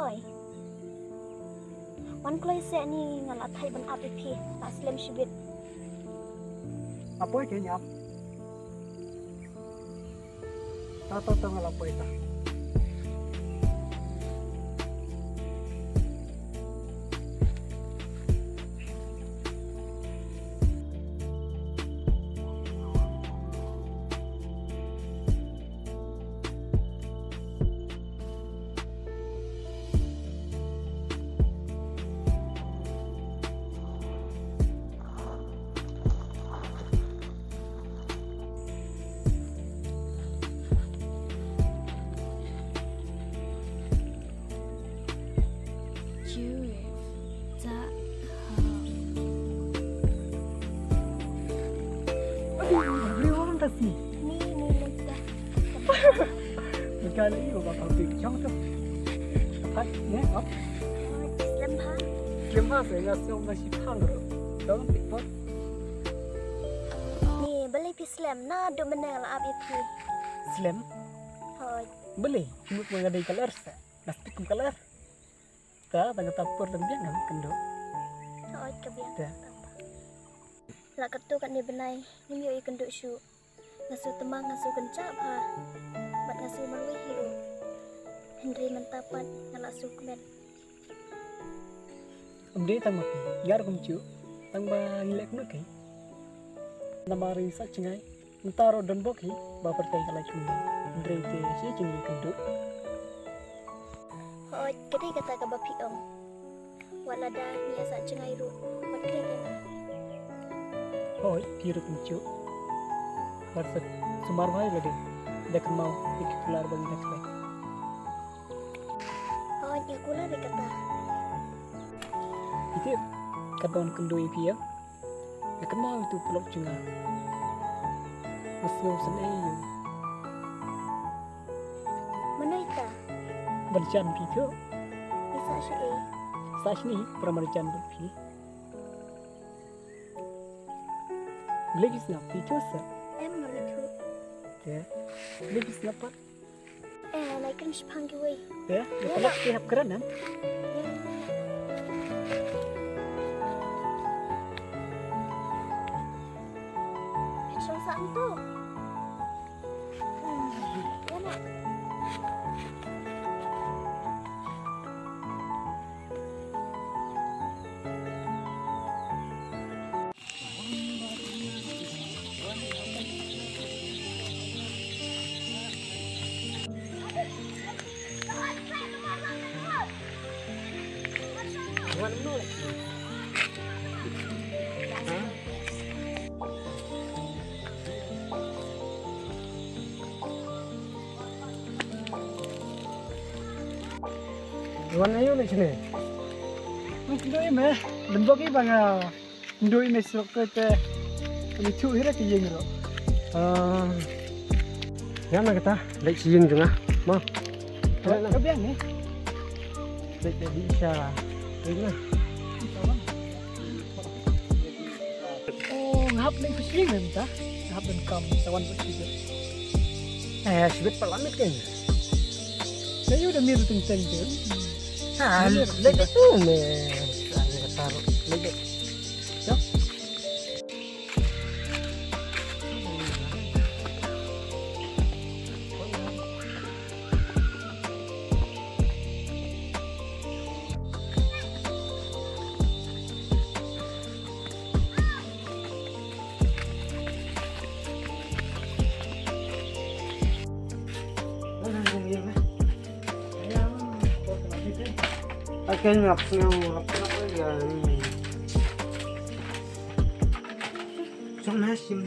thôiวันกล้วยเสนี่งานละไทยบรรอาไปพีละสเลมชีวิต Apa ke nyap? Tahu ngal apa itu? Ni dah. Kali ini bakal bincang tu. Hai, ni apa? Lempah. Lempah saya siom nasi panggur. Tahu pikor? Ni beli pislam na do menel abi pi. Slam? Hoi. Beli. Cuma mengadai kalar sa. Nas pikum kalar. Ta tangga tapur dan biang ngam kendo. Hoi kebiang. Ta. Lak ketu kat ni benai. Ni yo ikenduk syu. Ngasu temang ngasu kencak ha. Bat ngasu marwih hiu. Henry mentapat ngalak sukmen. Amde tang mapi. Yar kumcu. Tang ba ngilek nu kai. Namari sa cingai. Mentaro dan boki ba pertai kalai cumi. Henry te si cumi kendo. Hoi, kedai kata ka baphikor. Walada ni sa cingai ru. Bat kre kena. Hoi, piru kumcu. Barsa sumar bhai lade dekan mau ikut kelar bagi next day. Hoi, ikula de kata. Itu kadon kendo ipi ya. Dekan mau itu pelok cunga. Masih usan ayu. Mana ita? Berjan pitu. Isa syai. Sash ni pramarjan berpi. Lagi snap pitu sa. Ya, lebih selapat. Like kan sepanggi wei. Ya, kalau pihak keranan. Pensyon saan tu? Ya nak. Warna ayu ni sini. Doi me, lembok ni banga. Doi me sok ke ni cu hira ke yeng ro. Ya nak kata, lek yeng jengah. Ma. Ke biang ni. Lek di isya. Ini. Oh, ngap ni fishing ni ta. Ngap dan kam sawan bersih. Sebut pelamit kan. Saya udah miru tentang dia. Lagi tu ni, saya taruh lagi. Jom. Akan ngap ya. Trong nasim.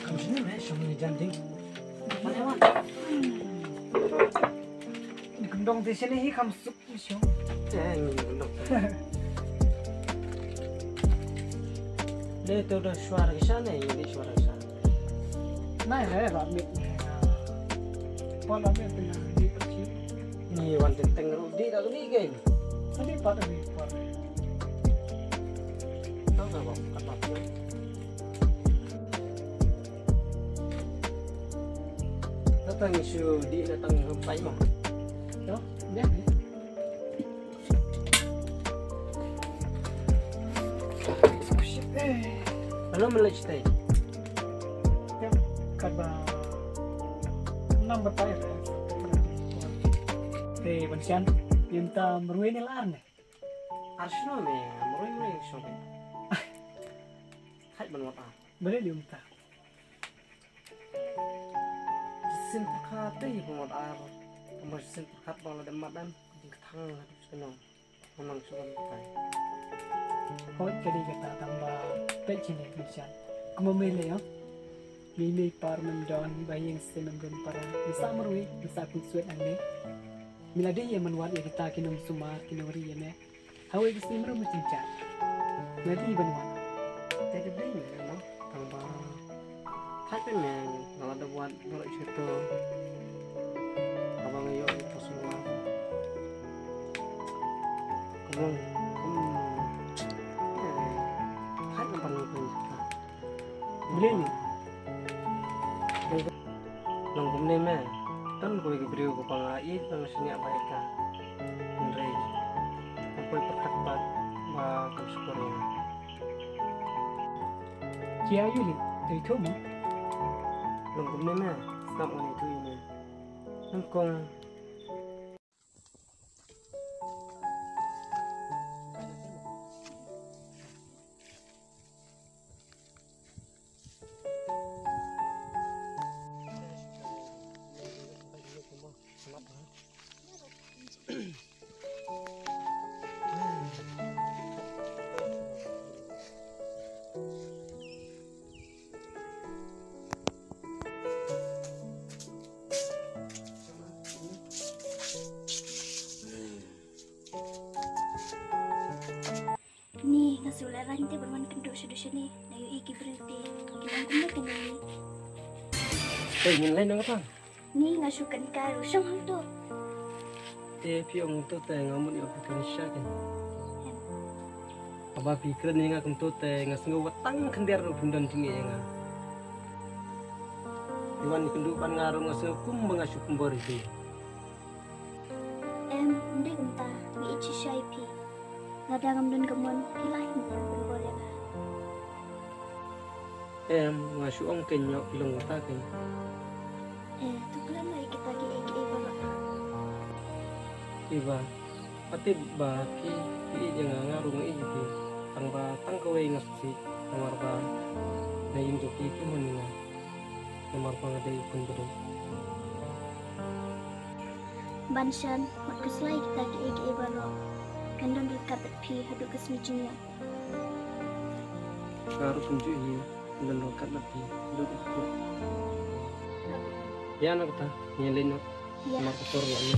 Kamu sini mas, kamu janting. Mana? Ini gendong di sini hi kamu sup misyo. Ini gendong. Dia tu dah suara ke sana, ini suara ke sana. Nah, ramit ni. Pola ramit ni di perci. Ni wan tenteng rudi dah ni kan. Tadi pada ni pada. Tahu tak bang? Kata apa? datang isu di datang sampai mau. Yo, ya. Ano melajtai? Ya, kada number tayo. Banshan, yung ta meruin nila arne. Arsno me, meroy shopping. Hai ban apa? Balik yung ta. Sin pakate pemot ar. Kemas sin pakat bala demadan di thang harus kena. Menang sukan kai. Hot kali kata tambah pecine banshan. Kumamili yo. Mili parman don bayang senamron para bisa merui bisa kunsuat ane. Milade ya manwat ya kita kinum sumar kinuri ya me. Hawe bisa merum cinca. Milade banwat. Jadi beli no tambah. Hai men kalau ada buat kalau itu abang ayo itu semua. Kemudian hai nampak itu. Beli ni. Long kemudian me. Tan kowe beriu ko pangai nang sinya baika. Ndrei. Kowe perkat bat ba kuskoria. Kia yuli, dari tu mu. Long kemudian me. Stop on itu ini. Nang kong Ni ngasulah rantai berman kenduk sudah ni. Layu iki berhenti. Kita kumpulan kendali. ingin lain nang apa? Ni ngasukan karu sang hal tu. Piong tu teh ngamun yo pikiran syakin. Aba pikiran ni ngakam tu teh ngasngo watang kendir bundan tinggi nga. Diwan kendupan ngarum ngasngo kum bangasuk kumbori ti. Ndi kunta ni ichi shaipi. Nadangam dan kemon hilahin berboleh. Ngasuk ong kenyok ilong takin. Tu kelan lagi kita ki balak. Iba pati baki pi jangan ngarung iki tang kowe ngasi nomor ba na yung joki ki manina nomor pa nga day pun bedo Banshan, matkus lagi kita ki balak. Kandon dekat pi haduk kesmijinya. ngaru tunjuk hi dan lokat lebih lu itu ya nak ta nyelin Ya. mak kotor lagi.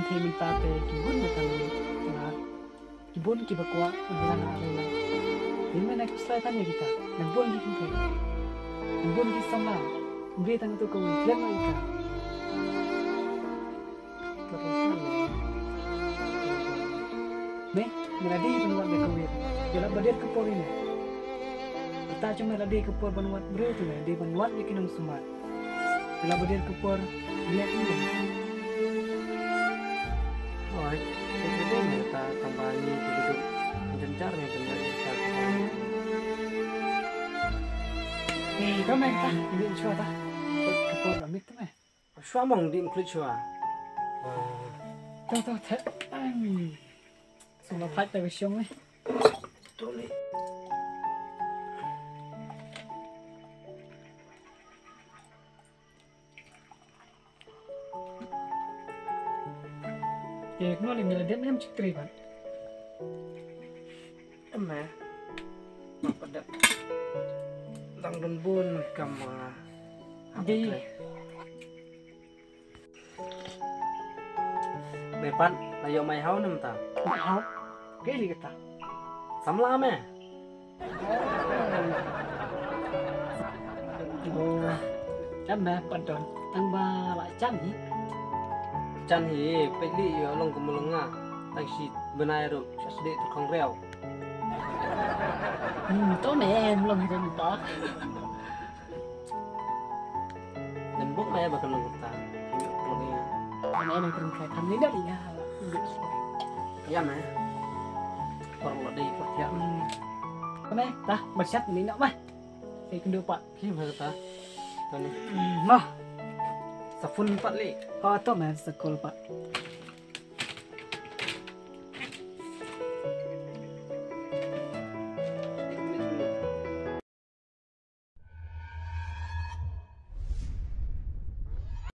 thề mình ta về kibun mà thằng là kibun kibakwa orang orang ini mana kesulitan ya kita nabun di thề nabun di sama beri tang tu kau iklan mereka nih meladi penuat berkawin jalan berdiat kepor ini kita cuma meladi kepor penuat beri tu nih dia penuat bikin orang semua jalan berdiat kepor lihat ini Oi, jadi ni kita tambahani penduduk menjenjar ni menjadi satu. kau main tak ini cua tak kepor amit tu meh Shua mong dim klik shua. tahu tak semua fight tak siang ni Tu ni. Kenal ni mila dia macam cekri kan? Eme. Apa dah? Tang dun bun kamu. Jadi, Bepan, layo mai hau nam ta. mau? Kali kata. Samla me. Oh,ចាំប៉ុណ្ណឹងតាំងបាចាំនេះ Chan hi peli yo long kumulunga. Tang si benai ru sasde tu kong reo. តោះមែនលំទៅតោះ Dan buk me bakal nunggu ta. Long ya. មែននឹងត្រឹមខែខាងនេះដល់យ៉ា Ya me. Korang lo dei pot ya. មែនតាបើឆាត់នេះណោះមកគេគំប៉ Kim ha ta. Tu ni. មក Safun pat li. អត់តោះមែនសកលប៉